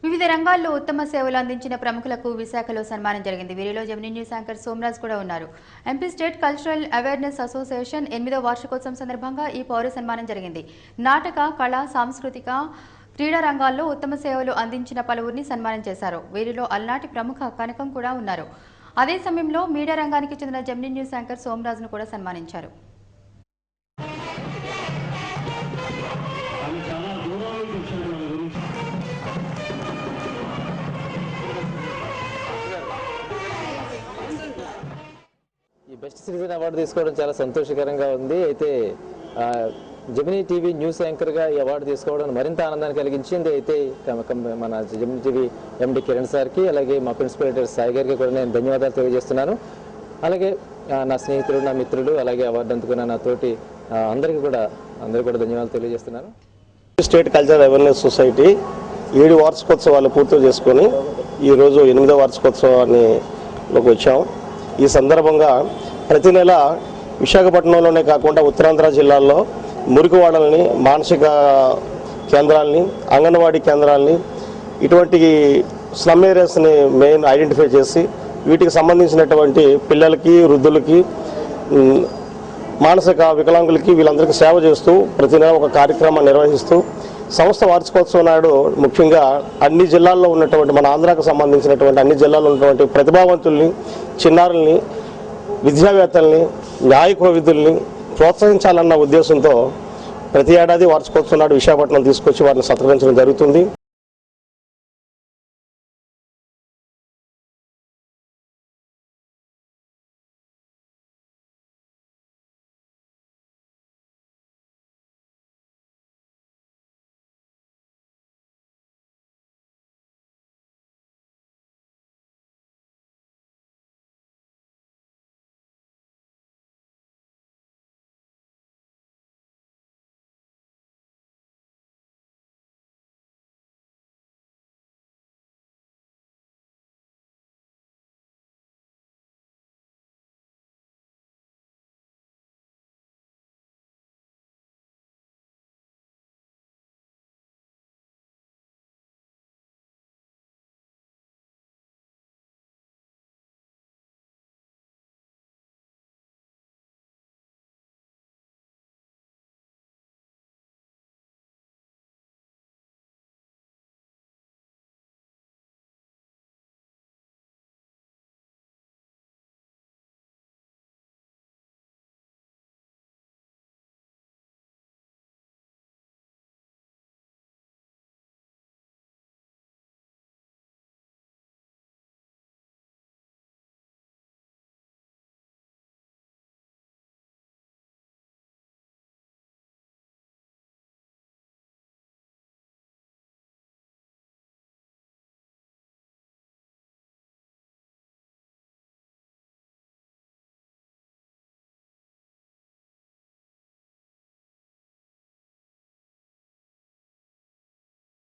వివిధ రంగాల్లో ఉత్తమ సేవలు అందించిన ప్రముఖులకు విశాఖలో సన్మానం జరిగింది. వీరిలో జెమినీ న్యూస్ యాంకర్ సోమరాజ్ కూడా ఉన్నారు. MP state cultural awareness association 8వ వార్షికోత్సవం సందర్భంగా ఈ పౌర సన్మానం జరిగింది. నాటక, కళ, సాంస్కృతిక, క్రీడా రంగాల్లో ఉత్తమ సేవలు అందించిన పలువురిని సన్మానం చేశారు. వీరిలో అలనాటి ప్రముఖ కనకం కూడా ఉన్నారు. అదే సమయంలో మీడియా రంగానికి చెందిన జెమినీ న్యూస్ యాంకర్ సోమరాజ్ను కూడా సన్మానించారు. ఈ బెస్ట్ సిటిజన్ అవార్డు తీసుకోవడం చాలా సంతోషకరంగా ఉంది. అయితే జెమినీ టీవీ న్యూస్ యాంకర్గా ఈ అవార్డు తీసుకోవడం మరింత ఆనందాన్ని కలిగించింది. అయితే మన జెమినీ టీవీ ఎండి కిరణ్ సార్కి, అలాగే మా ప్రిన్సిపల్ ఎడిటర్ సాయి గారికి కూడా నేను ధన్యవాదాలు తెలియజేస్తున్నాను. అలాగే నా స్నేహితులు, నా మిత్రులు, అలాగే అవార్డు అందుకున్న నా తోటి అందరికీ కూడా ధన్యవాదాలు తెలియజేస్తున్నాను. స్టేట్ కల్చరల్ అవేర్నెస్ సొసైటీ 7 వార్షికోత్సవాలు పూర్తి చేసుకొని ఈరోజు 8వ వార్షికోత్సవానికి వచ్చాం. ఈ సందర్భంగా ప్రతి నెల విశాఖపట్నంలోనే కాకుండా ఉత్తరాంధ్ర జిల్లాల్లో మురికివాడల్ని, మానసిక కేంద్రాలని, అంగన్వాడీ కేంద్రాలని, ఇటువంటి స్లమ్ ఏరియాస్ని మెయిన్ ఐడెంటిఫై చేసి వీటికి సంబంధించినటువంటి పిల్లలకి, వృద్ధులకి, మానసిక వికలాంగులకి వీళ్ళందరికీ సేవ చేస్తూ ప్రతి నెల ఒక కార్యక్రమాన్ని నిర్వహిస్తూ సంస్థ వార్షికోత్సవం నాడు ముఖ్యంగా అన్ని జిల్లాల్లో ఉన్నటువంటి, మన ఆంధ్రాకు సంబంధించినటువంటి అన్ని జిల్లాల్లో ఉన్నటువంటి ప్రతిభావంతుల్ని, చిన్నారుల్ని, విద్యావేత్తల్ని, న్యాయ కోవిదుల్ని ప్రోత్సహించాలన్న ఉద్దేశంతో ప్రతి ఏడాది వార్షికోత్సవం నాడు విశాఖపట్నం తీసుకొచ్చి వారిని సత్కరించడం జరుగుతుంది.